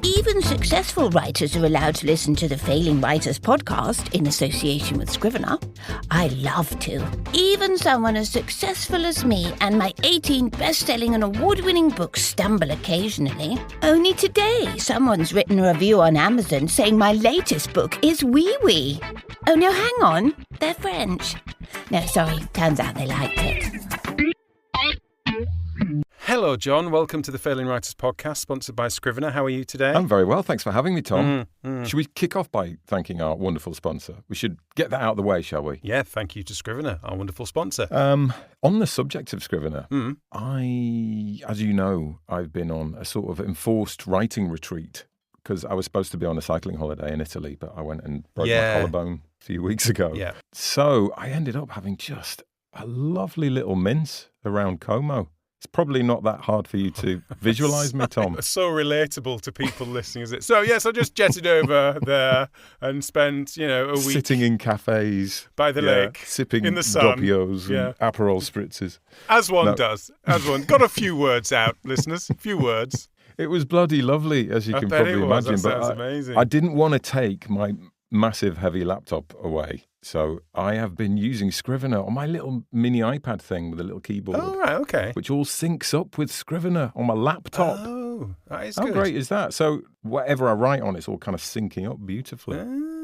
Even successful writers are allowed to listen to the Failing Writers podcast in association with Scrivener. I love to. Even someone as successful as me and my 18 best-selling and award-winning books stumble occasionally. Only today, someone's written a review on Amazon saying my latest book is wee-wee. Oh no, hang on. They're French. No, sorry. Turns out they liked it. Hello, John. Welcome to the Failing Writers podcast, sponsored by Scrivener. How are you today? I'm very well. Thanks for having me, Tom. Should we kick off by thanking our wonderful sponsor? We should get that out of the way, shall we? Yeah, thank you to Scrivener, our wonderful sponsor. On the subject of Scrivener, as you know, I've been on a sort of enforced writing retreat because I was supposed to be on a cycling holiday in Italy, but I went and broke my collarbone a few weeks ago. Yeah. So I ended up having just a lovely little mince around Como. It's probably not that hard for you to visualise me, Tom. So relatable to people listening, is it? So, yes, I just jetted over there and spent, a week... Sitting in cafes. By the lake. Sipping in the sun. Doppios and Aperol spritzes. As one does. Got a few words out, listeners. A few words. It was bloody lovely, as you can probably imagine. That sounds amazing. I didn't want to take my massive, heavy laptop away. So I have been using Scrivener on my little mini iPad thing with a little keyboard. Oh, right, okay. Which all syncs up with Scrivener on my laptop. Oh, that is How good. How great is that? So whatever I write on, it's all kind of syncing up beautifully.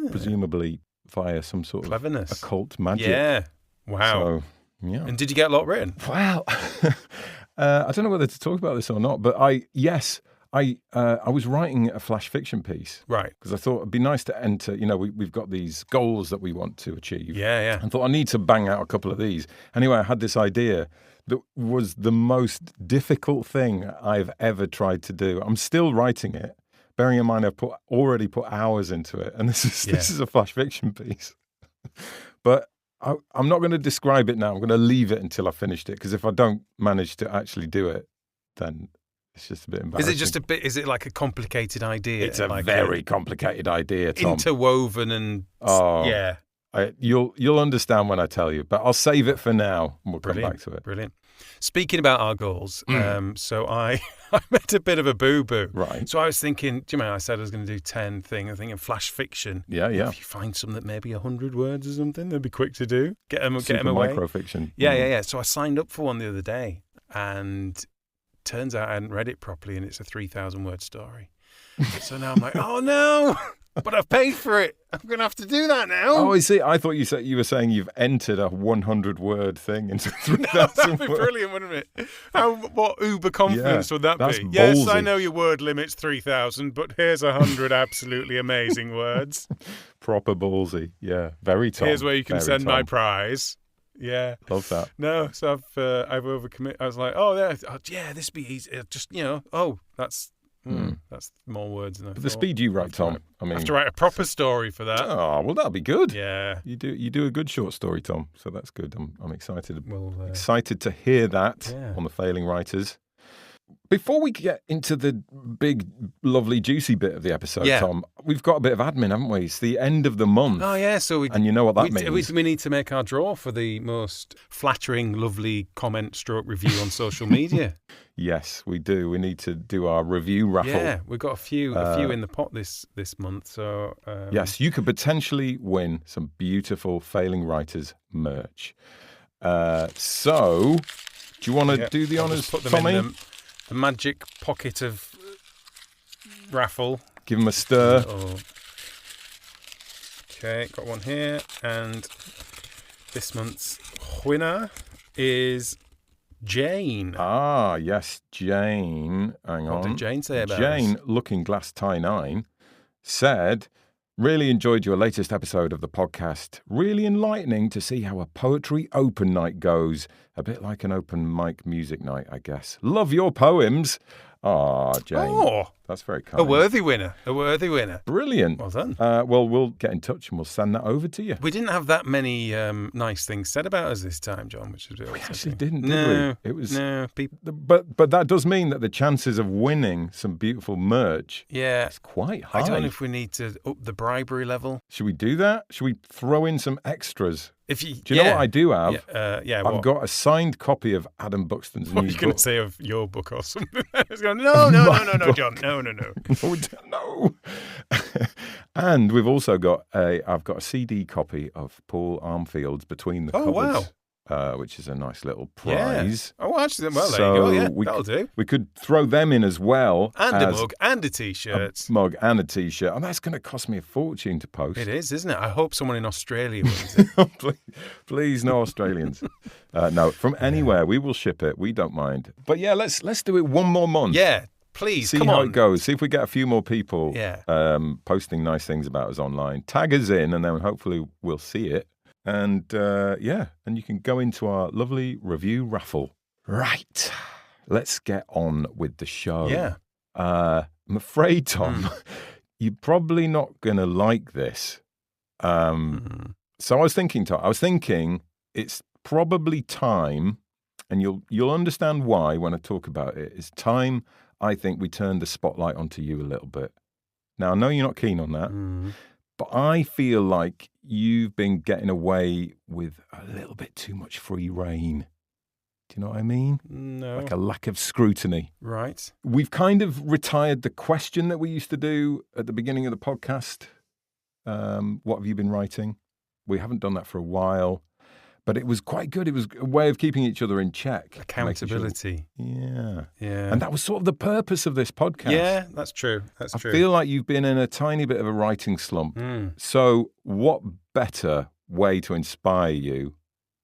Presumably via some sort cleverness. Of occult magic. Yeah. Wow. So, yeah. And did you get a lot written? Well, I don't know whether to talk about this or not, but I was writing a flash fiction piece. Right. Because I thought it'd be nice to enter, we've got these goals that we want to achieve. Yeah. And thought I need to bang out a couple of these. Anyway, I had this idea that was the most difficult thing I've ever tried to do. I'm still writing it, bearing in mind I've already put hours into it. And this is a flash fiction piece. But I'm not going to describe it now. I'm going to leave it until I've finished it. Because if I don't manage to actually do it, then... it's just a bit embarrassing. Is it like a complicated idea? It's a very complicated idea, Tom. Interwoven and... yeah. You'll understand when I tell you, but I'll save it for now and we'll come back to it. Brilliant. Speaking about our goals, so I made a bit of a boo-boo. Right. So I was thinking, I said I was going to do 10 things. I think in flash fiction. Yeah. If you find some that maybe 100 words or something, they'd be quick to do. Get them away. Microfiction. Yeah. So I signed up for one the other day and... turns out I hadn't read it properly and it's a 3,000-word story. So now I'm like, oh no, but I've paid for it. I'm going to have to do that now. Oh, I see. I thought you were saying you've entered a 100-word thing into 3,000 no, that'd be words. Brilliant, wouldn't it? What uber confidence would that that's be? Ballsy. Yes, I know your word limit's 3,000, but here's 100 absolutely amazing words. Proper ballsy. Yeah, very Tom. Here's where you can send my prize. Yeah. Love that. No, so I've overcommitted. I was like, this be easy. Just, that's more words than I thought. The speed you write, Tom. I have to write a proper story for that. Oh, well, that'll be good. Yeah. You do a good short story, Tom, so that's good. I'm excited. Excited to hear that on the Failing Writers. Before we get into the big, lovely, juicy bit of the episode, Tom, we've got a bit of admin, haven't we? It's the end of the month. Oh, yeah. And you know what that means. We need to make our draw for the most flattering, lovely comment/review on social media. Yes, we do. We need to do our review raffle. Yeah, we've got a few in the pot this month. So yes, you could potentially win some beautiful Failing Writers merch. So, do you want to do the honours, Tommy? In the magic pocket of raffle. Give them a stir. Okay, got one here. And this month's winner is Jane. Ah, yes, Jane. Hang on. What did Jane say about Jane, us? Looking Glass Tie 9, said, really enjoyed your latest episode of the podcast. Really enlightening to see how a poetry open night goes. A bit like an open mic music night, I guess. Love your poems. Ah, Jane. Oh, that's very kind. A worthy winner. Brilliant. Well done. Well, we'll get in touch and we'll send that over to you. We didn't have that many nice things said about us this time, John, which was we actually didn't, did we? It was people. But that does mean that the chances of winning some beautiful merch is quite high. I don't know if we need to up the bribery level. Should we do that? Should we throw in some extras? If you, Do you know what I do have? I've I've got a signed copy of Adam Buxton's What are new you going book. to say of your book or something? I was going, no, John, no. No. And we've also got I've got a CD copy of Paul Armfield's Between the Cupboards. Which is a nice little prize. Yeah. Oh, actually, well, there you go. Yeah, that'll do. We could throw them in as well. And a mug and a T-shirt. A mug and a T-shirt. And that's going to cost me a fortune to post. It is, isn't it? I hope someone in Australia wins it. please, no Australians. No, from anywhere. We will ship it. We don't mind. But yeah, let's do it one more month. Yeah, please, See come how on. it goes. See if we get a few more people Yeah. posting nice things about us online. Tag us in and then hopefully we'll see it. And and you can go into our lovely review raffle. Right. Let's get on with the show. Yeah. I'm afraid, Tom, you're probably not going to like this. So I was thinking it's probably time, and you'll understand why when I talk about it. It's time, I think, we turn the spotlight onto you a little bit. Now, I know you're not keen on that. But I feel like you've been getting away with a little bit too much free reign. Do you know what I mean? No. Like a lack of scrutiny. Right. We've kind of retired the question that we used to do at the beginning of the podcast. What have you been writing? We haven't done that for a while. But it was quite good. It was a way of keeping each other in check. Accountability. Yeah. Yeah. And that was sort of the purpose of this podcast. Yeah, that's true. I feel like you've been in a tiny bit of a writing slump. So what better way to inspire you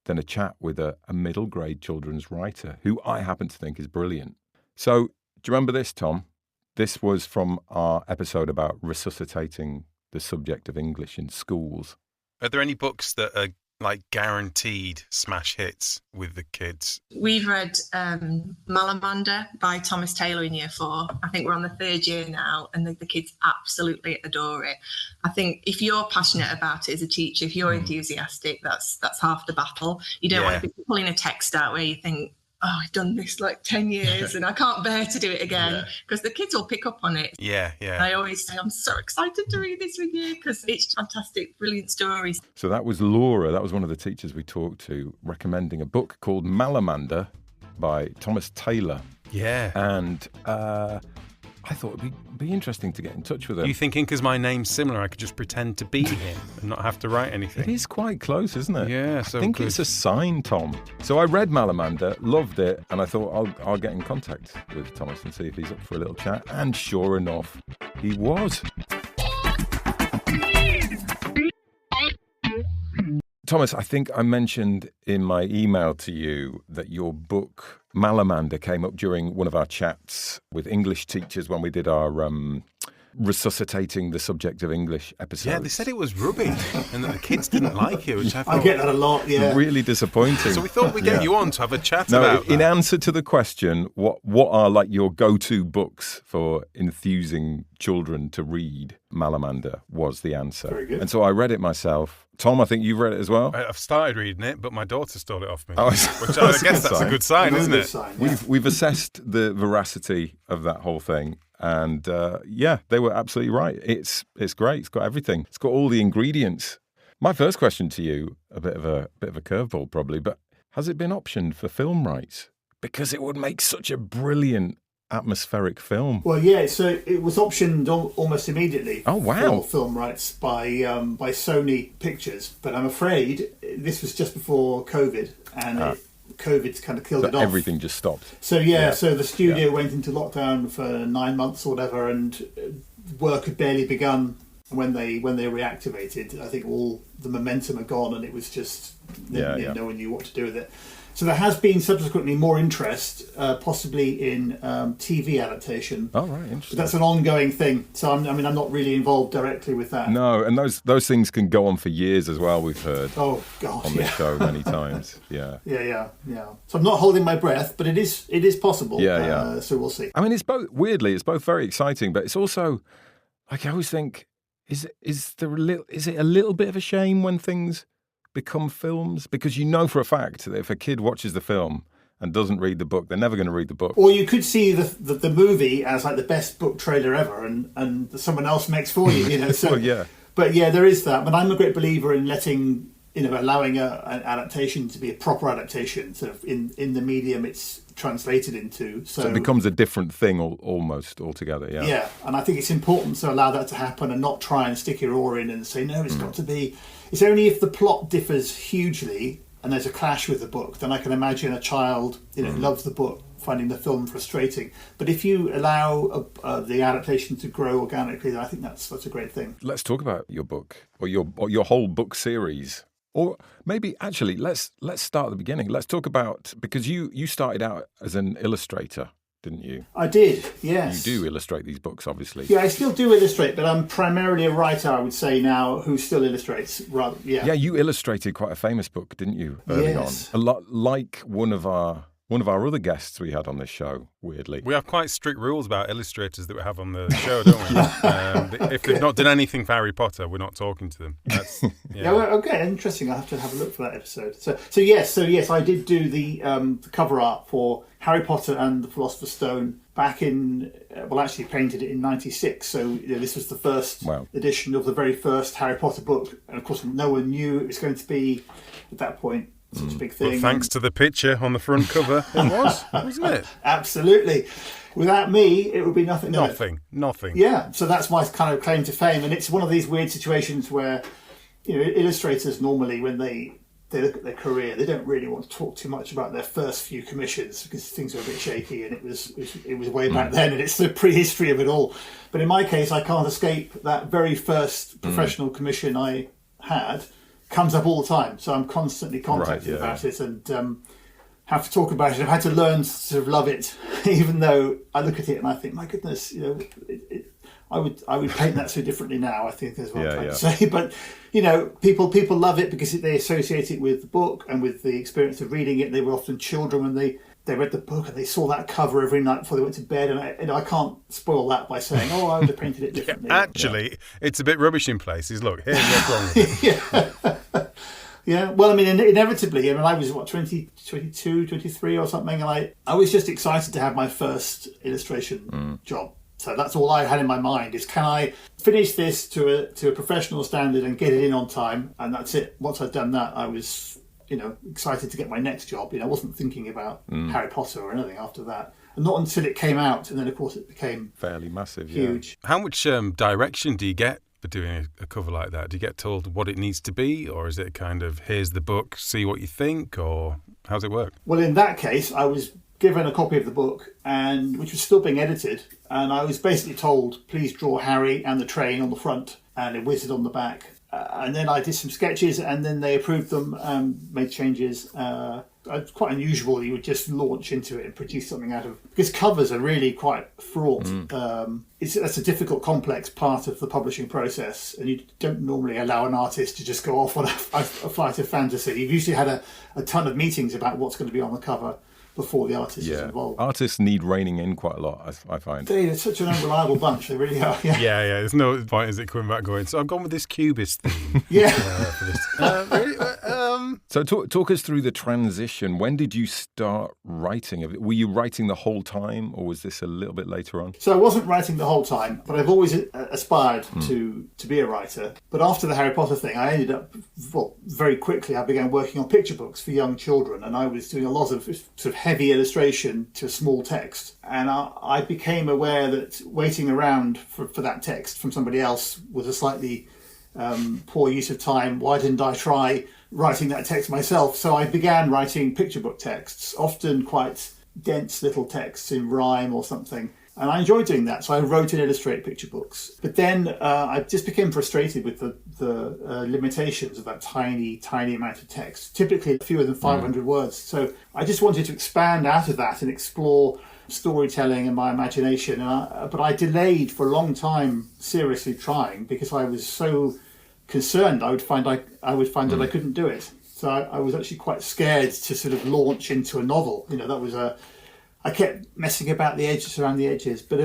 than a chat with a middle grade children's writer who I happen to think is brilliant. So do you remember this, Tom? This was from our episode about resuscitating the subject of English in schools. Are there any books that are like guaranteed smash hits with the kids? We've read Malamander by Thomas Taylor in year 4. I think we're on the 3rd year now, and the kids absolutely adore it. I think if you're passionate about it as a teacher, if you're enthusiastic, that's half the battle. You don't want to be pulling a text out where you think, oh, I've done this like 10 years and I can't bear to do it again, because the kids will pick up on it. Yeah. I always say, I'm so excited to read this with you because it's fantastic, brilliant stories. So that was Laura, that was one of the teachers we talked to, recommending a book called Malamander by Thomas Taylor. Yeah. And I thought it'd be interesting to get in touch with him. You thinking because my name's similar, I could just pretend to be him and not have to write anything? It is quite close, isn't it? Yeah, so I think it's a sign, Tom. So I read Malamander, loved it, and I thought I'll get in contact with Thomas and see if he's up for a little chat. And sure enough, he was. Thomas, I think I mentioned in my email to you that your book, Malamander, came up during one of our chats with English teachers when we did our resuscitating the subject of English episode. Yeah, they said it was rubbish and that the kids didn't like it, which I thought... I get that a lot, yeah. Really disappointing. So we thought we'd get you on to have a chat No, about in that. answer to the question, what are like your go-to books for enthusing children to read, Malamander was the answer. Very good. And so I read it myself. Tom, I think you've read it as well? I've started reading it, but my daughter stole it off me. Oh, which I guess that's a good sign, isn't it? Sign, yeah. We've assessed the veracity of that whole thing. And they were absolutely right. It's great. It's got everything. It's got all the ingredients. My first question to you, a bit of a curveball probably, but has it been optioned for film rights? Because it would make such a brilliant atmospheric film. Well, yeah, so it was optioned almost immediately. Oh, wow. For film rights by Sony Pictures, but I'm afraid this was just before COVID, and COVID's kind of killed it off. Everything just stopped. So so the studio went into lockdown for 9 months or whatever, and work had barely begun when they reactivated. I think all the momentum had gone, and it was just no one knew what to do with it. So there has been subsequently more interest, possibly in TV adaptation. Oh, right, interesting. But that's an ongoing thing. So I'm not really involved directly with that. No, and those things can go on for years as well. We've heard. Oh God, on this show many times. Yeah. Yeah. So I'm not holding my breath, but it is possible. Yeah. So we'll see. I mean, it's both very exciting, but it's also like I always think, is it a little bit of a shame when things become films? Because you know for a fact that if a kid watches the film and doesn't read the book, they're never going to read the book. Or you could see the movie as like the best book trailer ever, and someone else makes for you. So, Well, yeah. But yeah, there is that. But I'm a great believer in letting allowing an adaptation to be a proper adaptation, sort of in the medium it's translated into. So it becomes a different thing almost altogether, yeah. Yeah, and I think it's important to allow that to happen and not try and stick your oar in and say, no, it's got to be... It's only if the plot differs hugely and there's a clash with the book, then I can imagine a child, loves the book, finding the film frustrating. But if you allow the adaptation to grow organically, then I think that's a great thing. Let's talk about your book or your whole book series. Or maybe actually let's start at the beginning. Let's talk about, because you started out as an illustrator, didn't you? I did, yes. You do illustrate these books, obviously. Yeah, I still do illustrate, but I'm primarily a writer, I would say now, who still illustrates. Yeah, you illustrated quite a famous book, didn't you, early on? A lot like one of our other guests we had on this show, weirdly. We have quite strict rules about illustrators that we have on the show, don't we? If they've not done anything for Harry Potter, we're not talking to them. Okay, interesting. I'll have to have a look for that episode. So yes, I did do the cover art for Harry Potter and the Philosopher's Stone back in, actually painted it in 96. So this was the first edition of the very first Harry Potter book. And of course, no one knew it was going to be, at that point, such a big thing. But thanks to the picture on the front cover, it was, wasn't it? Absolutely. Without me, it would be nothing. Nothing. Yeah, so that's my kind of claim to fame. And it's one of these weird situations where, illustrators normally, when they look at their career, they don't really want to talk too much about their first few commissions because things are a bit shaky, and it was way back then, and it's the prehistory of it all. But in my case, I can't escape that very first professional commission I had. Comes up all the time, so I'm constantly contacted about it and have to talk about it. I've had to learn to sort of love it, even though I look at it and I think, my goodness, I would paint that so differently now, I think, is what I'm trying to say. But people love it because they associate it with the book and with the experience of reading it. They were often children when they read the book and they saw that cover every night before they went to bed, and I can't spoil that by saying, I would have painted it differently. It's a bit rubbish in places. Look, here's what's wrong with it. Yeah, well, I mean, inevitably, I was, 22, 23 or something, and I was just excited to have my first illustration job. So that's all I had in my mind is, can I finish this to a professional standard and get it in on time? And that's it. Once I'd done that, I was... excited to get my next job. I wasn't thinking about Harry Potter or anything after that. And not until it came out, and then of course it became fairly massive, huge. How much direction do you get for doing a cover like that? Do you get told what it needs to be, or is it kind of, here's the book, see what you think, or how's it work? Well, in that case, I was given a copy of the book, and which was still being edited, and I was basically told, please draw Harry and the train on the front and a wizard on the back. And then I did some sketches, and then they approved them, made changes. It's quite unusual you would just launch into it and produce something out of... Because covers are really quite fraught. That's a difficult, complex part of the publishing process, and you don't normally allow an artist to just go off on a flight of fantasy. You've usually had a ton of meetings about what's going to be on the cover before the artist is involved. Artists need reining in quite a lot, I find. They're such an unreliable bunch, they really are. Yeah. There's no point, is it, coming back going, so I've gone with this cubist theme. For this. So talk us through the transition. When did you start writing? Were you writing the whole time, or was this a little bit later on? So I wasn't writing the whole time, but I've always aspired to be a writer. But after the Harry Potter thing, I ended up, very quickly, I began working on picture books for young children, and I was doing a lot of sort of heavy illustration to small text. And I became aware that waiting around for that text from somebody else was a slightly poor use of time. Why didn't I try writing that text myself? So I began writing picture book texts, often quite dense little texts in rhyme or something. And I enjoyed doing that, so I wrote and illustrated picture books. But then I just became frustrated with the limitations of that tiny, tiny amount of text, typically fewer than 500 words. So I just wanted to expand out of that and explore storytelling and my imagination. But I delayed for a long time seriously trying because I was so concerned I would find that I couldn't do it. So I was actually quite scared to sort of launch into a novel. That was I kept messing about around the edges, but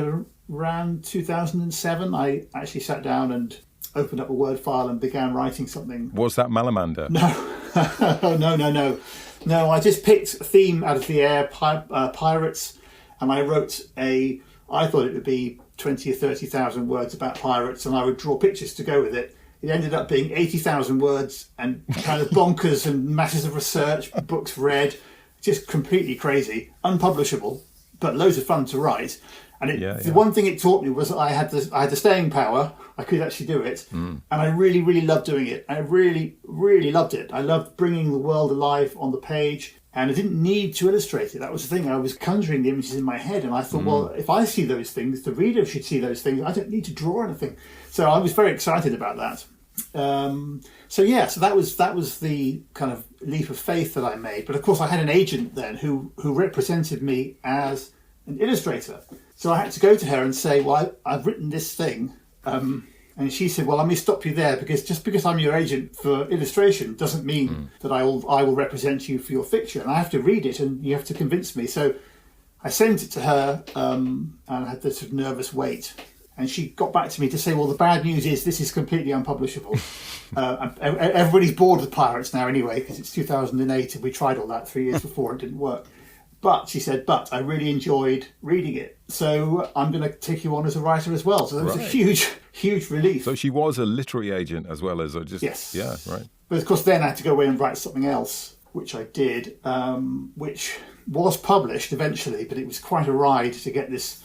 around 2007, I actually sat down and opened up a Word file and began writing something. Was that Malamander? No. No, I just picked a theme out of the air, pirates, and I wrote I thought it would be 20 or 30,000 words about pirates, and I would draw pictures to go with it. it ended up being 80,000 words and kind of bonkers and masses of research, books read, just completely crazy, unpublishable, but loads of fun to write. And the one thing it taught me was I had the staying power. I could actually do it. And I really, really loved doing it. I really, really loved it. I loved bringing the world alive on the page. And I didn't need to illustrate it. That was the thing. I was conjuring the images in my head. And I thought, well, if I see those things, the reader should see those things. I don't need to draw anything. So I was very excited about that. So that was the kind of leap of faith that I made. But of course, I had an agent then who represented me as an illustrator. So I had to go to her and say, well, I've written this thing. And she said, well, let me stop you there, because just because I'm your agent for illustration doesn't mean that I will represent you for your fiction. I have to read it and you have to convince me. So I sent it to her and I had this sort of nervous wait. And she got back to me to say, well, the bad news is this is completely unpublishable. Everybody's bored with pirates now anyway, because it's 2008 and we tried all that 3 years before. It didn't work. But, she said, but I really enjoyed reading it. So I'm going to take you on as a writer as well. So that was a huge, huge relief. So she was a literary agent as well as just... Yes. Yeah, right. But of course then I had to go away and write something else, which I did, which was published eventually, but it was quite a ride to get this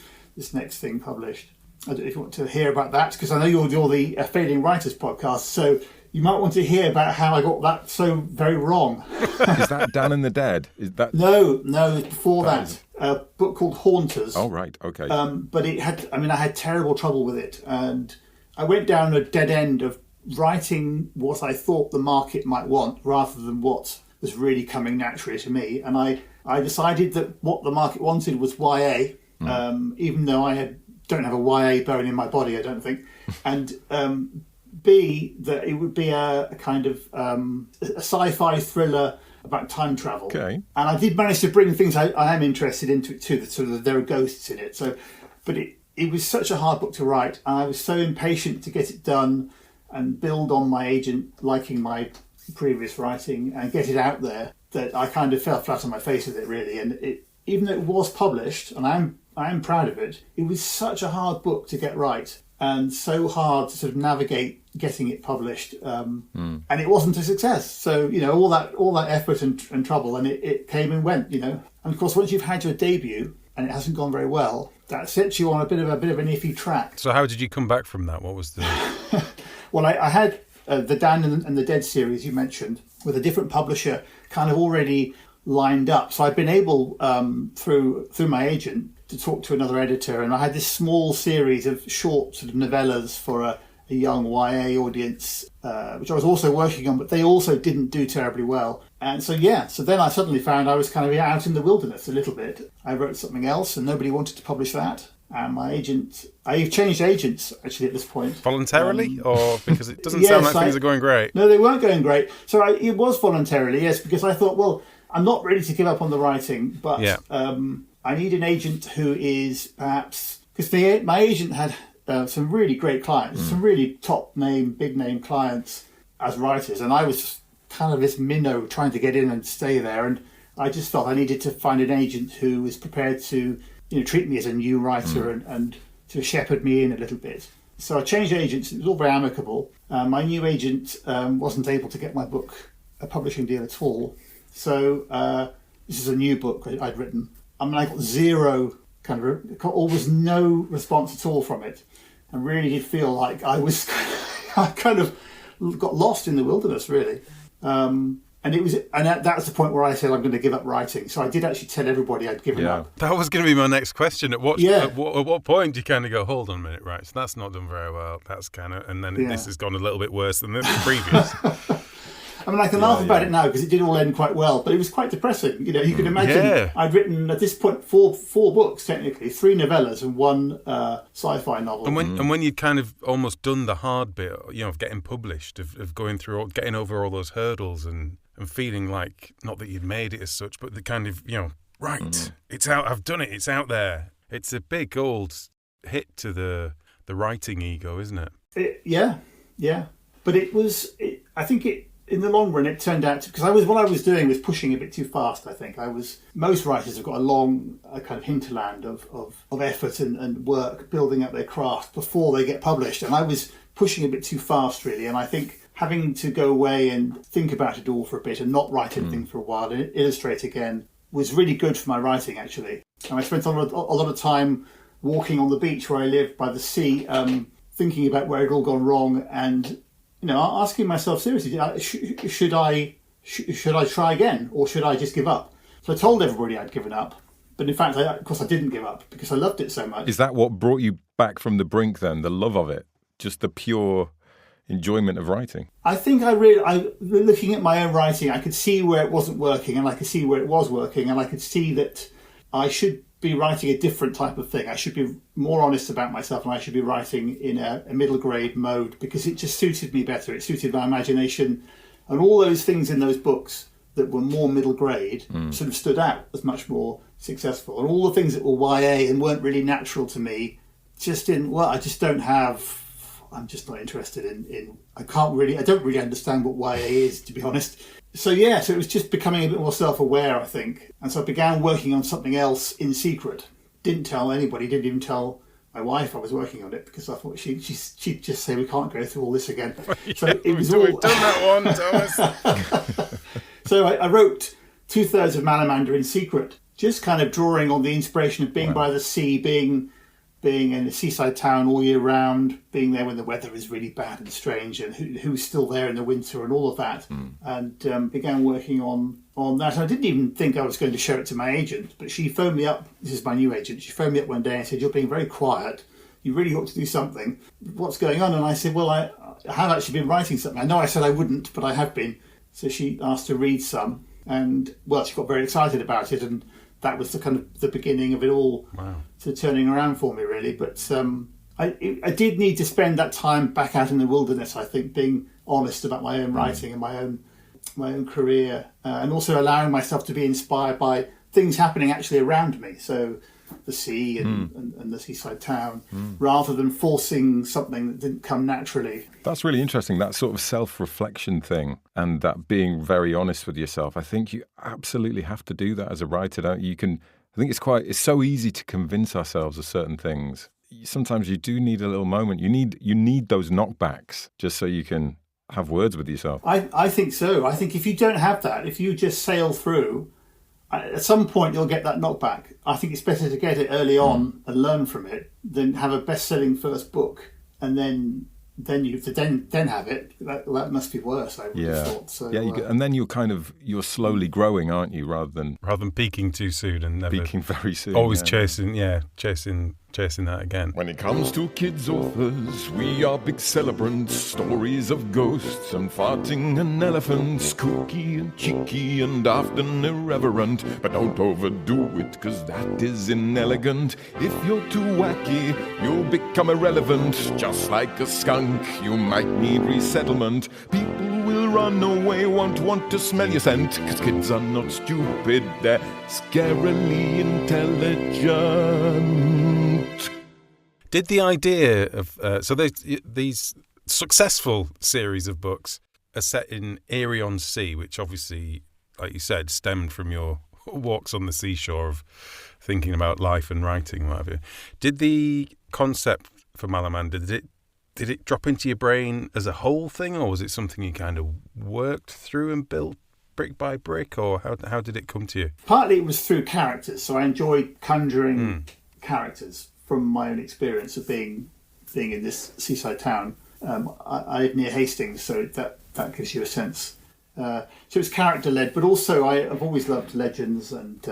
next thing published. I don't know if you want to hear about that, because I know you're the Failing Writers podcast, so you might want to hear about how I got that so very wrong. Is that Dan and the Dead? Is that... No, before that. A book called Haunters. Oh, right, okay. But I had terrible trouble with it, and I went down a dead end of writing what I thought the market might want rather than what was really coming naturally to me. And I decided that what the market wanted was YA, even though I don't have a YA bone in my body, I don't think. And B, that it would be a kind of a sci-fi thriller about time travel. Okay. And I did manage to bring things I am interested into it too. So that there are ghosts in it. So, but it was such a hard book to write, and I was so impatient to get it done and build on my agent liking my previous writing and get it out there, that I kind of fell flat on my face with it, really. And even though it was published, and I am proud of it, it was such a hard book to get right and so hard to sort of navigate getting it published. And it wasn't a success. So, all that effort and trouble, and it came and went, And of course, once you've had your debut and it hasn't gone very well, that sets you on a bit of an iffy track. So how did you come back from that? What was the... Well, I had the Dan and the Dead series you mentioned with a different publisher kind of already lined up. So I've been able, through my agent, to talk to another editor, and I had this small series of short sort of novellas for a young YA audience, which I was also working on, but they also didn't do terribly well. And so then I suddenly found I was kind of out in the wilderness a little bit. I wrote something else and nobody wanted to publish that. And my agent, I've changed agents actually at this point. Voluntarily, or because it doesn't sound like things are going great? No, they weren't going great. So it was voluntarily, yes, because I thought, well, I'm not ready to give up on the writing, but I need an agent who is perhaps... Because my agent had some really great clients, some really big name clients as writers, and I was kind of this minnow trying to get in and stay there, and I just felt I needed to find an agent who was prepared to treat me as a new writer and to shepherd me in a little bit. So I changed agents. It was all very amicable. My new agent wasn't able to get my book a publishing deal at all. So this is a new book I'd written. I got zero almost no response at all from it. I really did feel like I kind of got lost in the wilderness, really. And that's the point where I said I'm going to give up writing. So I did actually tell everybody I'd given up. That was going to be my next question. At what point do you kind of go, hold on a minute, right? So that's not done very well. That's kind of, and then this has gone a little bit worse than the previous. I can laugh about it now because it did all end quite well, but it was quite depressing. You can imagine I'd written at this point four books, technically, 3 novellas and 1 sci-fi novel. And when you'd kind of almost done the hard bit, of getting published, of going through, getting over all those hurdles and feeling like, not that you'd made it as such, but the kind of, it's out, I've done it, it's out there. It's a big old hit to the writing ego, isn't it? Yeah. But I think it in the long run, it turned out because what I was doing was pushing a bit too fast. I think most writers have got a kind of hinterland of effort and work building up their craft before they get published, and I was pushing a bit too fast, really. And I think having to go away and think about it all for a bit and not write anything for a while and illustrate again was really good for my writing, actually. And I spent a lot of time walking on the beach where I live by the sea, thinking about where it all gone wrong, and asking myself seriously, should I try again, or should I just give up? So I told everybody I'd given up, but in fact, of course, I didn't give up because I loved it so much. Is that what brought you back from the brink then? The love of it, just the pure enjoyment of writing? I think looking at my own writing, I could see where it wasn't working, and I could see where it was working, and I could see that I should be writing a different type of thing. I should be more honest about myself, and I should be writing in a middle grade mode because it just suited me better. It suited my imagination, and all those things in those books that were more middle grade sort of stood out as much more successful. And all the things that were YA and weren't really natural to me just didn't work. I'm just not interested in I don't really understand what YA is, to be honest. So it was just becoming a bit more self-aware, I think. And so I began working on something else in secret. Didn't tell anybody, didn't even tell my wife I was working on it, because I thought she'd just say, we can't go through all this again. So we've done that one, Thomas. So I wrote 2/3 of Malamander in secret, just kind of drawing on the inspiration of being by the sea, being in a seaside town all year round, being there when the weather is really bad and strange, and who's still there in the winter and all of that. And began working on that. I didn't even think I was going to show it to my agent, but she phoned me up. This is my new agent. She phoned me up one day and said, "You're being very quiet. You really ought to do something. What's going on?" And I said, "Well, I have actually been writing something. I know I said I wouldn't, but I have been." So she asked to read some, and she got very excited about it, and that was the beginning of it all. Wow. To turning around for me, really. But I did need to spend that time back out in the wilderness, I think, being honest about my own writing and my own career, and also allowing myself to be inspired by things happening actually around me. So the sea and the seaside town, rather than forcing something that didn't come naturally. That's really interesting, that sort of self-reflection thing, and that being very honest with yourself. I think you absolutely have to do that as a writer, don't you? I think it's so easy to convince ourselves of certain things. Sometimes you do need a little moment. You need those knockbacks just so you can have words with yourself. I think so. I think if you don't have that, if you just sail through, at some point you'll get that knockback. I think it's better to get it early on and learn from it than have a best-selling first book and then you then have it. That must be worse, I would have thought. So, and then you're slowly growing, aren't you? Rather than peaking too soon and never peaking very soon. Always chasing that again. When it comes to kids authors, we are big celebrants. Stories of ghosts and farting and elephants, kooky and cheeky and often irreverent. But don't overdo it, 'cause that is inelegant. If you're too wacky, you'll become irrelevant. Just like a skunk, you might need resettlement. People will run away, won't want to smell your scent, 'cause kids are not stupid, they're scarily intelligent. Did the idea of these successful series of books are set in Erie-on-Sea, which obviously, like you said, stemmed from your walks on the seashore of thinking about life and writing, what have you. Did the concept for Malamander, did it drop into your brain as a whole thing, or was it something you kind of worked through and built brick by brick, or how did it come to you? Partly it was through characters, so I enjoyed conjuring characters from my own experience of being in this seaside town. I live near Hastings, so that gives you a sense. So it's character-led, but also I've always loved legends and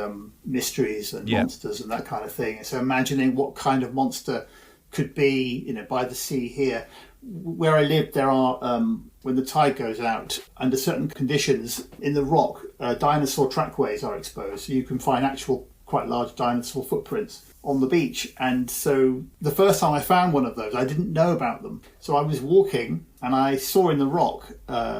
mysteries and monsters and that kind of thing. And so imagining what kind of monster could be, by the sea here. Where I live, there are, when the tide goes out, under certain conditions in the rock, dinosaur trackways are exposed. So you can find actual quite large dinosaur footprints on the beach. And so the first time I found one of those, I didn't know about them. So I was walking and I saw in the rock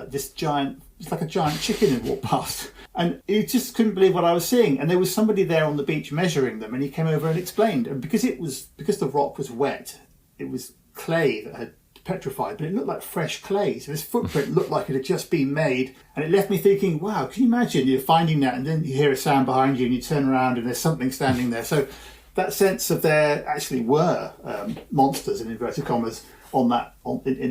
this giant, it's like a giant chicken had walked past. And you just couldn't believe what I was seeing. And there was somebody there on the beach measuring them, and he came over and explained. And because the rock was wet, it was clay that had petrified, but it looked like fresh clay. So this footprint looked like it had just been made. And it left me thinking, wow, can you imagine you're finding that and then you hear a sound behind you and you turn around and there's something standing there. So that sense of there actually were monsters, in inverted commas, in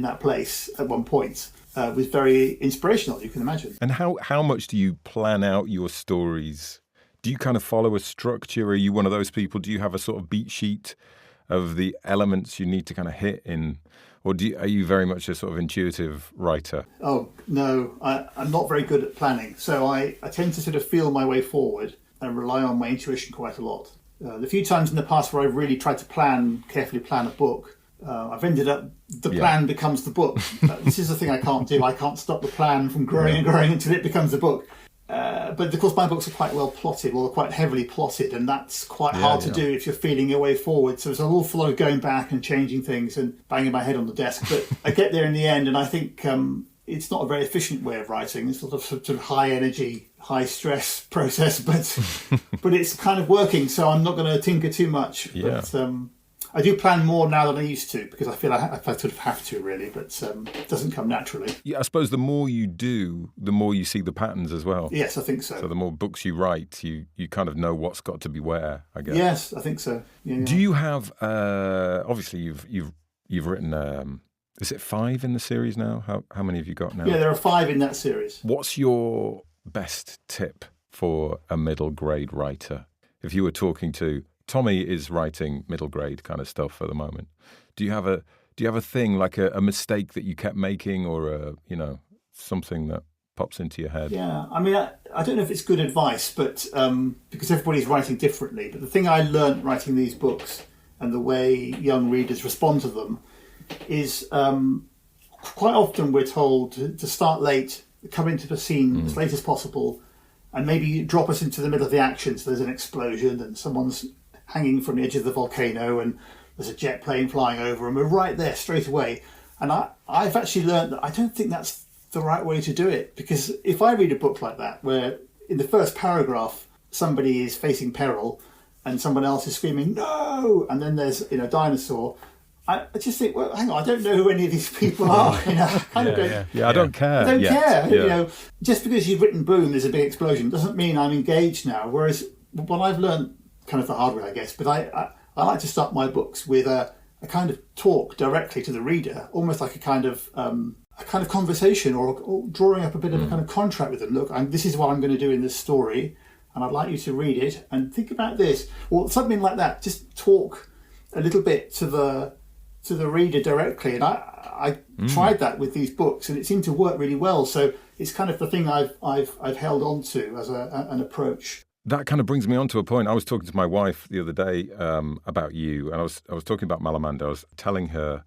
that place at one point was very inspirational, you can imagine. And how much do you plan out your stories? Do you kind of follow a structure? Are you one of those people? Do you have a sort of beat sheet of the elements you need to kind of hit in? Or are you very much a sort of intuitive writer? Oh, no, I'm not very good at planning. So I tend to sort of feel my way forward and rely on my intuition quite a lot. The few times in the past where I've really tried to carefully plan a book, I've ended up, the plan becomes the book. This is the thing I can't do. I can't stop the plan from growing and growing until it becomes a book. But of course my books are quite well plotted, or quite heavily plotted, and that's quite hard to do if you're feeling your way forward. So there's an awful lot of going back and changing things and banging my head on the desk. But I get there in the end, and I think it's not a very efficient way of writing. It's sort of high energy, high stress process, but it's kind of working. So I'm not going to tinker too much. Yeah. But I do plan more now than I used to, because I feel I sort of have to, really, but it doesn't come naturally. Yeah, I suppose the more you do, the more you see the patterns as well. Yes, I think so. So the more books you write, you kind of know what's got to be where, I guess. Yes, I think so. Yeah. Do you have? Obviously, you've written. Is it 5 in the series now? How many have you got now? Yeah, there are 5 in that series. What's your best tip for a middle grade writer? If you were talking to Tommy is writing middle grade kind of stuff at the moment. Do you have a thing, like a mistake that you kept making, or something that pops into your head? Yeah, I mean, I don't know if it's good advice, but because everybody's writing differently. But the thing I learned writing these books and the way young readers respond to them is quite often we're told to start late, come into the scene as late as possible, and maybe drop us into the middle of the action. So there's an explosion and someone's hanging from the edge of the volcano and there's a jet plane flying over and we're right there straight away. And I've actually learned that I don't think that's the right way to do it, because if I read a book like that where in the first paragraph somebody is facing peril and someone else is screaming no, and then there's a dinosaur, I just think, well, hang on, I don't know who any of these people are. I don't care. I don't care. Just because you've written boom, there's a big explosion, doesn't mean I'm engaged now. Whereas what I've learned kind of the hard way, I guess, but I like to start my books with a kind of talk directly to the reader, almost like a kind of conversation, or drawing up a bit of a kind of contract with them. Look, this is what I'm going to do in this story, and I'd like you to read it and think about this, or something like that. Just talk a little bit to the reader directly, and I tried that with these books, and it seemed to work really well. So it's kind of the thing I've held on to as an approach. That kind of brings me on to a point. I was talking to my wife the other day about you, and I was talking about Malamander. I was telling her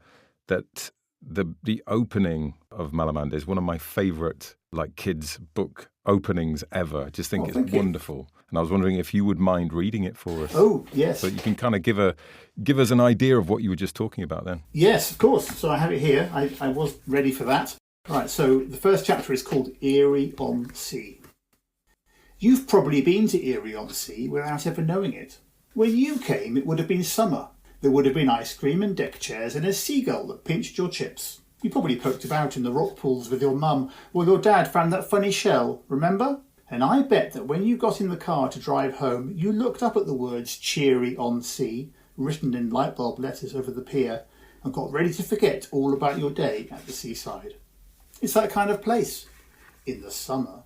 that the opening of Malamander is one of my favourite kids book openings ever. I just think it's wonderful. And I was wondering if you would mind reading it for us. Oh, yes. So you can kind of give us an idea of what you were just talking about then. Yes, of course. So I have it here. I was ready for that. All right, so the first chapter is called Erie-on-Sea. You've probably been to Erie-on-Sea without ever knowing it. When you came, it would have been summer. There would have been ice cream and deck chairs and a seagull that pinched your chips. You probably poked about in the rock pools with your mum, while your dad found that funny shell, remember? And I bet that when you got in the car to drive home, you looked up at the words Cheery on Sea, written in light bulb letters over the pier, and got ready to forget all about your day at the seaside. It's that kind of place. In the summer.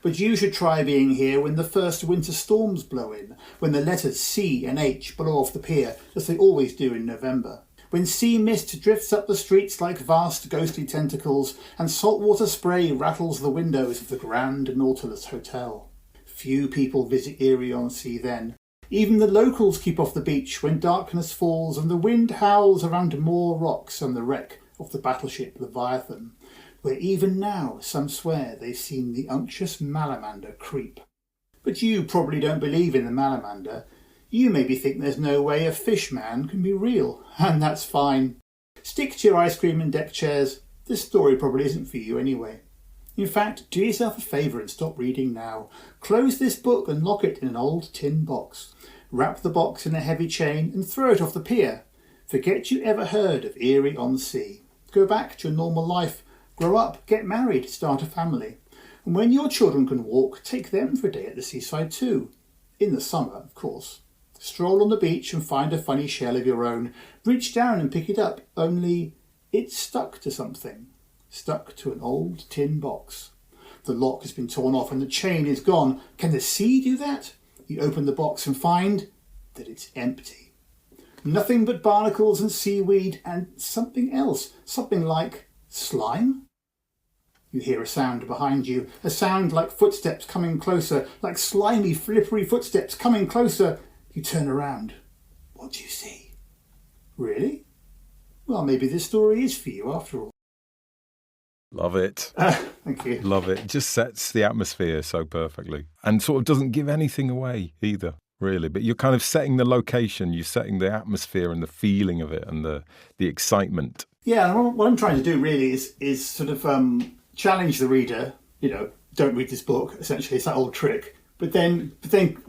But you should try being here when the first winter storms blow in, when the letters C and H blow off the pier, as they always do in November. When sea mist drifts up the streets like vast ghostly tentacles, and saltwater spray rattles the windows of the Grand Nautilus Hotel. Few people visit Erie-on-Sea then. Even the locals keep off the beach when darkness falls and the wind howls around more rocks and the wreck of the battleship Leviathan, where even now some swear they've seen the unctuous Malamander creep. But you probably don't believe in the Malamander. You maybe think there's no way a fish man can be real, and that's fine. Stick to your ice cream and deck chairs. This story probably isn't for you anyway. In fact, do yourself a favour and stop reading now. Close this book and lock it in an old tin box. Wrap the box in a heavy chain and throw it off the pier. Forget you ever heard of Erie-on-Sea. Go back to your normal life. Grow up, get married, start a family. And when your children can walk, take them for a day at the seaside too. In the summer, of course. Stroll on the beach and find a funny shell of your own. Reach down and pick it up, only it's stuck to something. Stuck to an old tin box. The lock has been torn off and the chain is gone. Can the sea do that? You open the box and find that it's empty. Nothing but barnacles and seaweed and something else. Something like slime? You hear a sound behind you. A sound like footsteps coming closer. Like slimy, flippery footsteps coming closer. You turn around. What do you see? Really? Well, maybe this story is for you after all. Love it. Thank you. Love it. It just sets the atmosphere so perfectly. And sort of doesn't give anything away either, really. But you're kind of setting the location, you're setting the atmosphere and the feeling of it and the excitement. Yeah, and what I'm trying to do really is sort of challenge the reader, don't read this book, essentially. It's that old trick. But then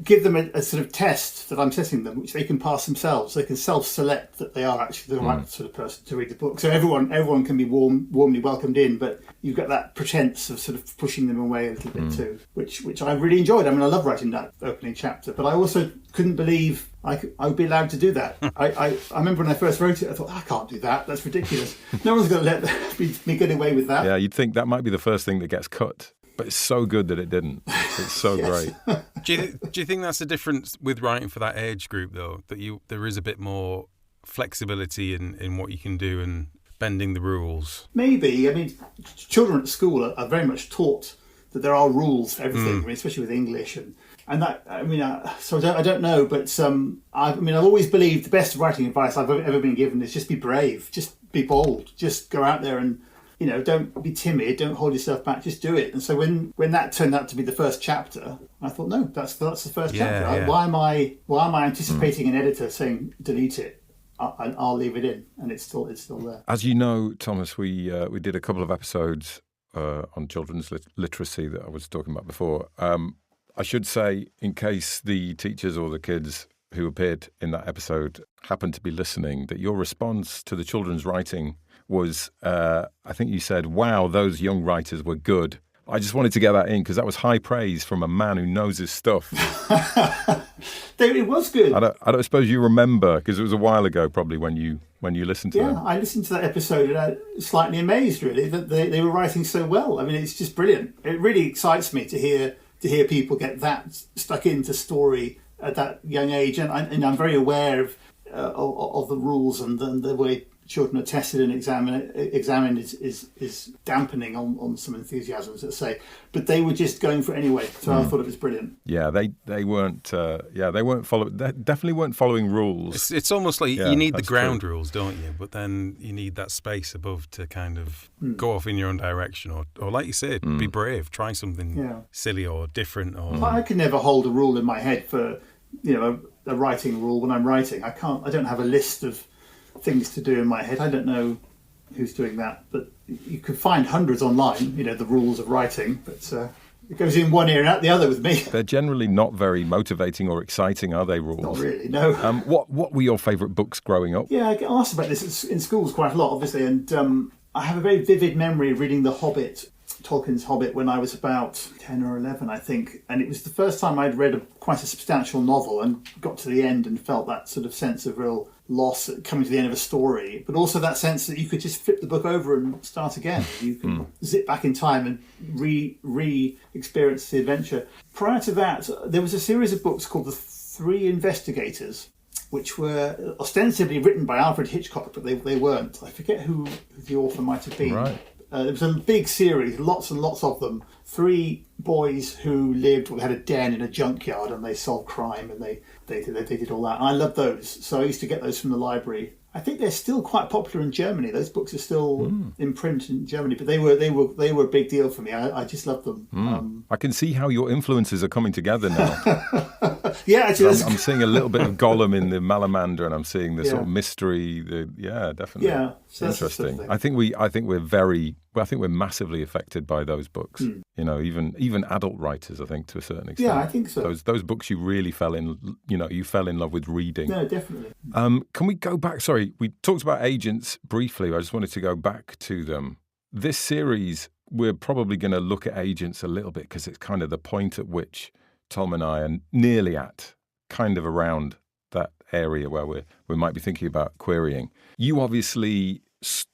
give them a sort of test that I'm testing them, which they can pass themselves. They can self-select that they are actually the right sort of person to read the book. So everyone can be warmly welcomed in, but you've got that pretense of sort of pushing them away a little bit too, which I really enjoyed. I mean, I love writing that opening chapter, but I also couldn't believe I would be allowed to do that. I remember when I first wrote it, I thought, I can't do that. That's ridiculous. No one's going to let me get away with that. Yeah, you'd think that might be the first thing that gets cut. But it's so good that it didn't. It's so great. Do you think that's the difference with writing for that age group, though? That there is a bit more flexibility in what you can do and bending the rules? Maybe. I mean, children at school are very much taught that there are rules for everything, I mean, especially with English. And that, I mean, so I don't know, but I've always believed the best writing advice I've ever been given is just be brave, just be bold, just go out there and don't be timid, don't hold yourself back, just do it. And so when that turned out to be the first chapter, I thought, no, that's the first chapter. Yeah. Why am I anticipating an editor saying delete it? I'll leave it in, and it's still there. As you know, Thomas, we did a couple of episodes on children's literacy that I was talking about before. I should say, in case the teachers or the kids who appeared in that episode happen to be listening, that your response to the children's writing was, I think you said, wow, those young writers were good. I just wanted to get that in because that was high praise from a man who knows his stuff. It was good. I don't suppose you remember, because it was a while ago probably when you listened to them. Yeah, I listened to that episode and I was slightly amazed, really, that they were writing so well. I mean, it's just brilliant. It really excites me to hear people get that stuck into story at that young age. And I'm very aware of the rules and the way children are tested and examined is dampening on some enthusiasms, let's say, but they were just going for it anyway. So I thought it was brilliant. Yeah, they weren't. They weren't following. They definitely weren't following rules. It's almost like you need the ground rules, don't you? But then you need that space above to kind of go off in your own direction, or like you said, be brave, try something silly or different. Or I can never hold a rule in my head for a writing rule when I'm writing. I don't have a list of things to do in my head. I don't know who's doing that, but you could find hundreds online, the rules of writing, but it goes in one ear and out the other with me. They're generally not very motivating or exciting, are they, rules? Not really, no. What were your favourite books growing up? Yeah, I get asked about this in schools quite a lot, obviously, and I have a very vivid memory of reading The Hobbit, Tolkien's Hobbit, when I was about 10 or 11, I think, and it was the first time I'd read quite a substantial novel and got to the end and felt that sort of sense of real loss at coming to the end of a story, but also that sense that you could just flip the book over and start again. You could zip back in time and re-experience the adventure. Prior to that, there was a series of books called The Three Investigators, which were ostensibly written by Alfred Hitchcock, but they weren't. I forget who the author might have been. Right. It was a big series, lots and lots of them. Three boys who had a den in a junkyard, and they solved crime, and they did all that. And I loved those, so I used to get those from the library. I think they're still quite popular in Germany. Those books are still in print in Germany, but they were a big deal for me. I just loved them. I can see how your influences are coming together now. Yeah, actually, I'm seeing a little bit of Gollum in the Malamander, and I'm seeing the sort of mystery. Definitely. Yeah, so interesting. Thing. I think we're massively affected by those books. You know, even adult writers, I think, to a certain extent. Yeah, I think so. Those books you really fell in love with reading. No, definitely. Can we go back? Sorry, we talked about agents briefly. I just wanted to go back to them. This series, we're probably going to look at agents a little bit because it's kind of the point at which Tom and I are nearly at, kind of around that area where we might be thinking about querying. You obviously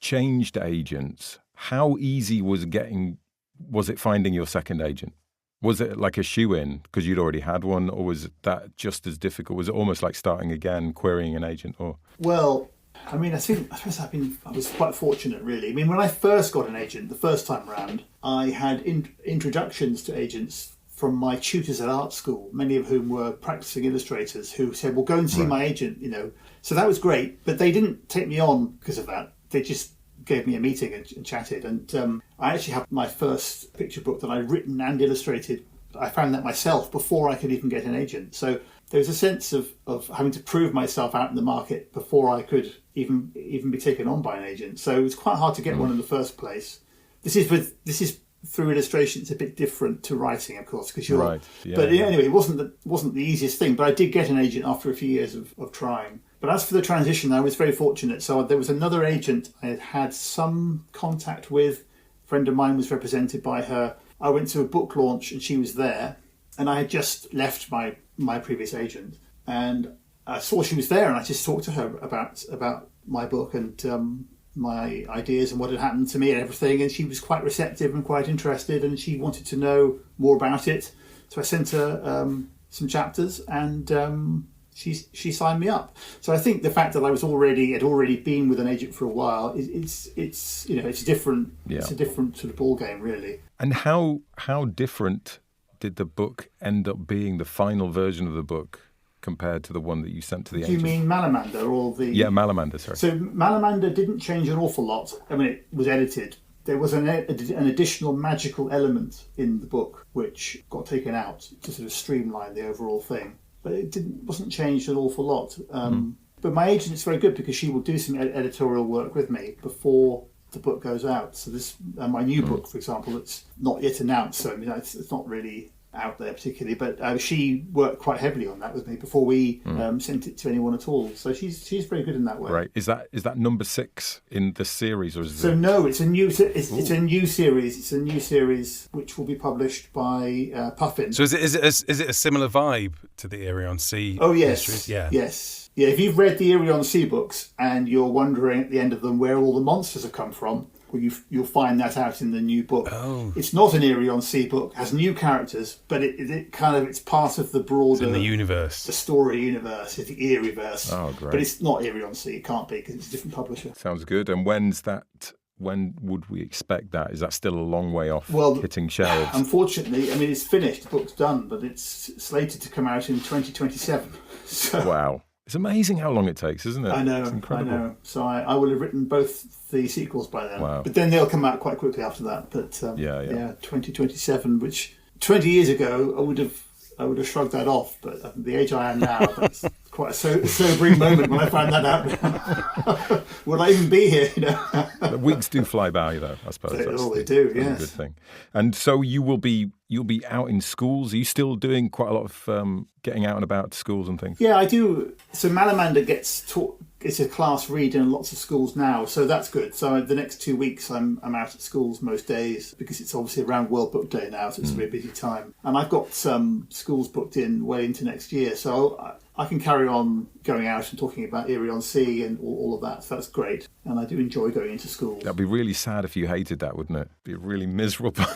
changed agents. How easy was it finding your second agent? Was it like a shoe-in because you'd already had one, or was that just as difficult? Was it almost like starting again, querying an agent? Or well, I mean, I was quite fortunate, really. I mean, when I first got an agent the first time round, I had introductions to agents from my tutors at art school, many of whom were practicing illustrators, who said, "Well, go and see my agent." You know, so that was great. But they didn't take me on because of that. They just gave me a meeting and chatted. And I actually have my first picture book that I'd written and illustrated. I found that myself before I could even get an agent. So there was a sense of having to prove myself out in the market before I could even be taken on by an agent. So it was quite hard to get one in the first place. This is through illustration. It's a bit different to writing, of course, because you're right. Yeah, but anyway, it wasn't the easiest thing. But I did get an agent after a few years of trying. But as for the transition, I was very fortunate. So there was another agent I had some contact with. A friend of mine was represented by her. I went to a book launch and she was there. And I had just left my previous agent. And I saw she was there and I just talked to her about my book and my ideas and what had happened to me and everything. And she was quite receptive and quite interested and she wanted to know more about it. So I sent her some chapters and she signed me up. So I think the fact that I had already been with an agent for a while, it's different. Yeah. It's a different sort of ball game, really. And how different did the book end up being, the final version of the book, compared to the one that you sent to the agent? Do you mean Malamander or the? Yeah, Malamander. Sorry. So Malamander didn't change an awful lot. I mean, it was edited. There was an additional magical element in the book which got taken out to sort of streamline the overall thing. But it wasn't changed an awful lot. But my agent's very good because she will do some editorial work with me before the book goes out. So this, my new book, for example, it's not yet announced. So I mean, it's not really out there particularly. But she worked quite heavily on that with me before we sent it to anyone at all. So she's very good in that way. Right. Is that number 6 in the series, or is so? No, it's a new series. It's a new series which will be published by Puffin. So is it a similar vibe to the Arion Sea? Oh yes, histories? Yeah. Yes. Yeah, if you've read the Arion Sea books and you're wondering at the end of them where all the monsters have come from, well, you'll find that out in the new book. Oh. It's not an Arion Sea book, has new characters, but it's part of the broader... It's in the universe. The story universe, it's the Eerieverse. Oh, great. But it's not Arion Sea, it can't be, because it's a different publisher. Sounds good. And when would we expect that? Is that still a long way off hitting shelves? Unfortunately, I mean, it's finished, the book's done, but it's slated to come out in 2027. So. Wow. It's amazing how long it takes, isn't it? I know, it's incredible. I know. So I will have written both the sequels by then. Wow. But then they'll come out quite quickly after that. But 2027, which 20 years ago I would have shrugged that off. But at the age I am now, that's quite a sobering moment when I found that out. Will I even be here? You know? The weeks do fly by, though. I suppose they do. Yes, a good thing. And so you'll be out in schools. Are you still doing quite a lot of getting out and about to schools and things? Yeah, I do. So Malamander gets taught. It's a class read in lots of schools now, so that's good. So the next 2 weeks, I'm out at schools most days because it's obviously around World Book Day now, so it's a very busy time. And I've got some schools booked in way into next year, so I can carry on going out and talking about Arion Sea and all of that. So that's great, and I do enjoy going into schools. That'd be really sad if you hated that, wouldn't it? It'd be really miserable.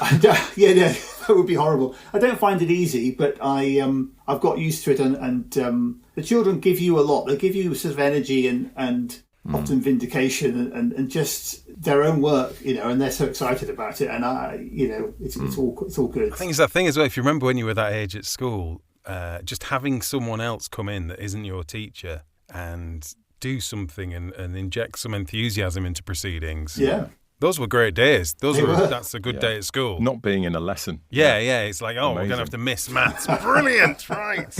Yeah, that would be horrible. I don't find it easy, but I've got used to it, and the children give you a lot. They give you sort of energy and often vindication and just their own work, and they're so excited about it. And it's all good. I think it's that thing as well. If you remember when you were that age at school, just having someone else come in that isn't your teacher and do something and inject some enthusiasm into proceedings. Yeah. Those were great days. They were. That's a good day at school. Not being in a lesson. Yeah. It's like, we're Amazing. going to have to miss maths. Brilliant, right?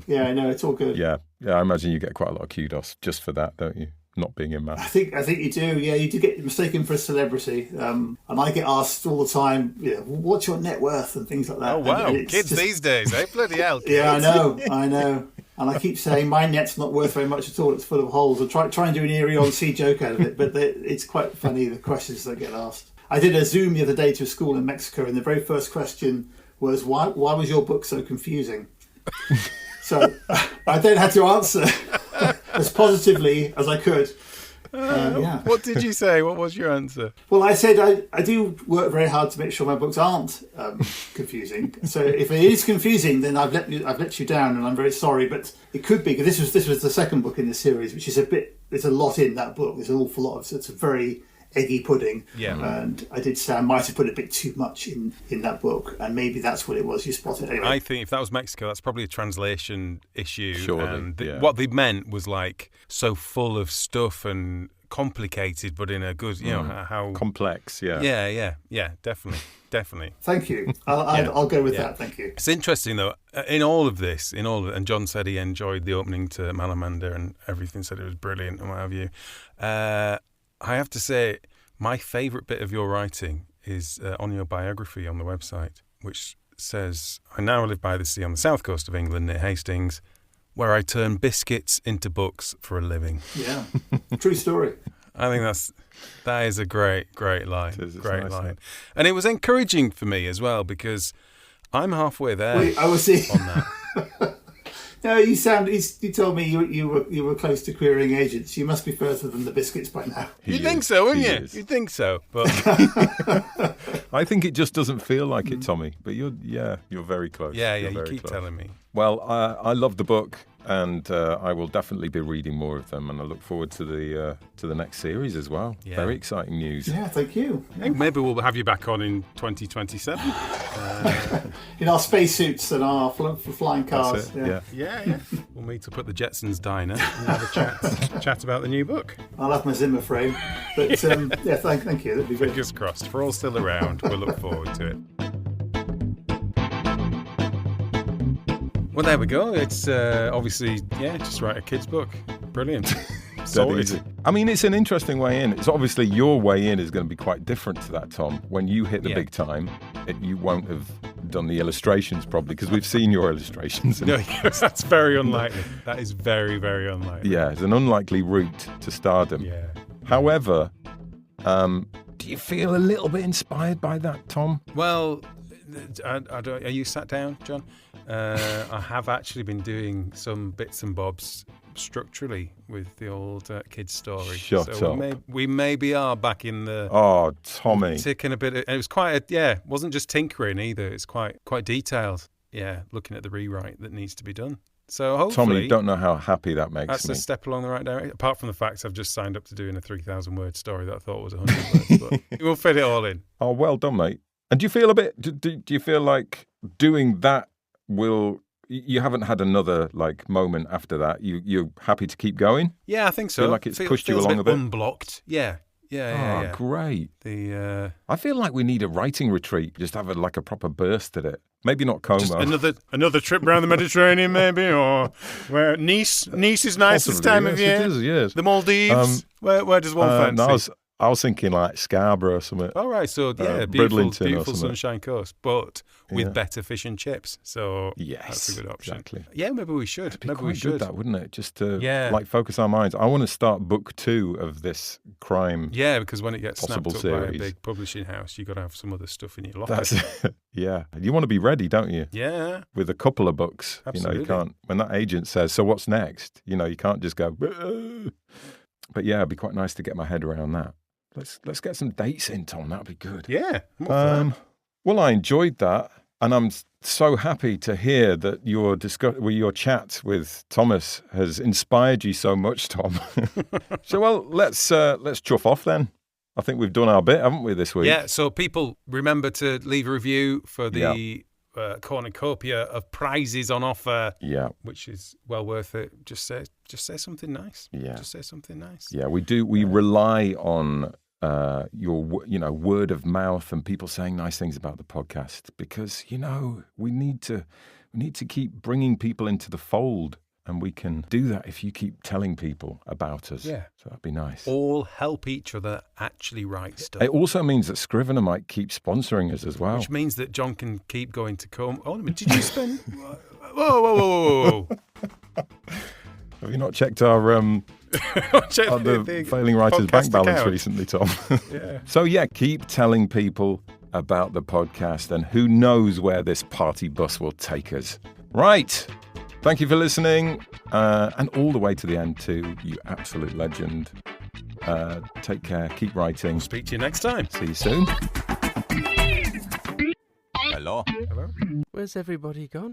Yeah, I know, it's all good. Yeah. I imagine you get quite a lot of kudos just for that, don't you? Not being in maths. I think you do. Yeah, you do get mistaken for a celebrity, and I get asked all the time, what's your net worth and things like that. Oh wow, and kids these days, bloody hell. Kids. Yeah, I know. And I keep saying my net's not worth very much at all. It's full of holes. I try and do an Erie-on-Sea joke out of it, but it's quite funny the questions that get asked. I did a Zoom the other day to a school in Mexico, and the very first question was, "Why was your book so confusing?" So I then had to answer as positively as I could. What did you say? What was your answer? Well, I said I do work very hard to make sure my books aren't confusing. So if it is confusing, then I've let you down, and I'm very sorry. But it could be, because this was the second book in the series, which is there's a lot in that book. There's an awful lot. It's a very eggy pudding. Yeah. And I did say I might have put a bit too much in that book, and maybe that's what it was. You spotted it anyway. I think if that was Mexico, that's probably a translation issue. Surely, what they meant was like so full of stuff and complicated, but in a good, how complex. Yeah, definitely. Thank you. I'll go with that. Thank you. It's interesting though. In all of this, and John said he enjoyed the opening to Malamander and everything. Said it was brilliant and what have you. I have to say, my favourite bit of your writing is on your biography on the website, which says, "I now live by the sea on the south coast of England near Hastings, where I turn biscuits into books for a living." Yeah, true story. I think that is a great line. It's great nice, line. And it was encouraging for me as well, because I'm halfway there Wait, I was see. on that. No, you told me you were close to querying agents. You must be further than the biscuits by now. You'd think so, wouldn't you? You'd think so, but I think it just doesn't feel like it, Tommy. But you're very close. Yeah, You're you very keep close. telling me. Well, I love the book, and I will definitely be reading more of them, and I look forward to the next series as well. Yeah. Very exciting news. Yeah, thank you. I think maybe we'll have you back on in 2027. In our spacesuits and our flying cars. That's it, Yeah. We'll meet up at the Jetsons diner and have a chat about the new book. I'll have my Zimmer frame. But thank you. That'd be good. Fingers crossed. If we're all still around, we'll look forward to it. Well, there we go. It's obviously, just write a kid's book. Brilliant. Easy. I mean, it's an interesting way in. It's obviously your way in is going to be quite different to that, Tom. When you hit the big time, you won't have done the illustrations probably, because we've seen your illustrations. No, that's very unlikely. That is very, very unlikely. Yeah, it's an unlikely route to stardom. Yeah. However, do you feel a little bit inspired by that, Tom? Well, I don't, are you sat down, John? I have actually been doing some bits and bobs structurally with the old kids story. Shut up. We maybe are back in the... Oh, Tommy. Ticking a bit. It was quite wasn't just tinkering either. It's quite detailed. Yeah, looking at the rewrite that needs to be done. So hopefully... Tommy, you don't know how happy that makes that's me. a step along the right direction. Apart from the fact I've just signed up to doing a 3,000-word story that I thought was 100 words. But we'll fit it all in. Oh, well done, mate. And do you feel a bit... Do you feel like doing that will... You haven't had another moment after that. You're happy to keep going? Yeah, I think so. Feel like it's pushed you along a bit? Unblocked. Yeah. Yeah. Great. I feel like we need a writing retreat. Just have a proper burst at it. Maybe not Como. Just another trip around the Mediterranean, maybe, or where Nice is nice this time of year. It is, yes. The Maldives. Where does one fancy? No, I was thinking Scarborough or something. All right, so beautiful Sunshine Coast, but with better fish and chips. So that's a good option. Exactly. Yeah, maybe we should. It'd be quite good, that, wouldn't it? Just to focus our minds. I want to start book 2 of this crime. Yeah, because when it gets snapped up series by a big publishing house, you got to have some other stuff in your locker. That's it. Yeah, you want to be ready, don't you? Yeah. With a couple of books, absolutely. You can't. When that agent says, "So what's next?" You can't just go. But yeah, it'd be quite nice to get my head around that. Let's get some dates in, Tom. That'd be good. Yeah. Well, I enjoyed that, and I'm so happy to hear that your chat with Thomas has inspired you so much, Tom. So, well, let's chuff off then. I think we've done our bit, haven't we, this week? Yeah. So, people, remember to leave a review for the cornucopia of prizes on offer. Yeah. Which is well worth it. Just say something nice. Yeah. Just say something nice. Yeah, we do. We rely on your word of mouth and people saying nice things about the podcast, because we need to keep bringing people into the fold, and we can do that if you keep telling people about us. Yeah, so that'd be nice. All help each other actually write stuff. It also means that Scrivener might keep sponsoring us as well, which means that John can keep going to come. Oh, did you spend? Whoa! Have you not checked our the Failing Writers bank balance account recently, Tom? Yeah. So keep telling people about the podcast, and who knows where this party bus will take us. Right. Thank you for listening, and all the way to the end too, you absolute legend. Take care, keep writing. Speak to you next time. See you soon. Hello? Hello? Where's everybody gone?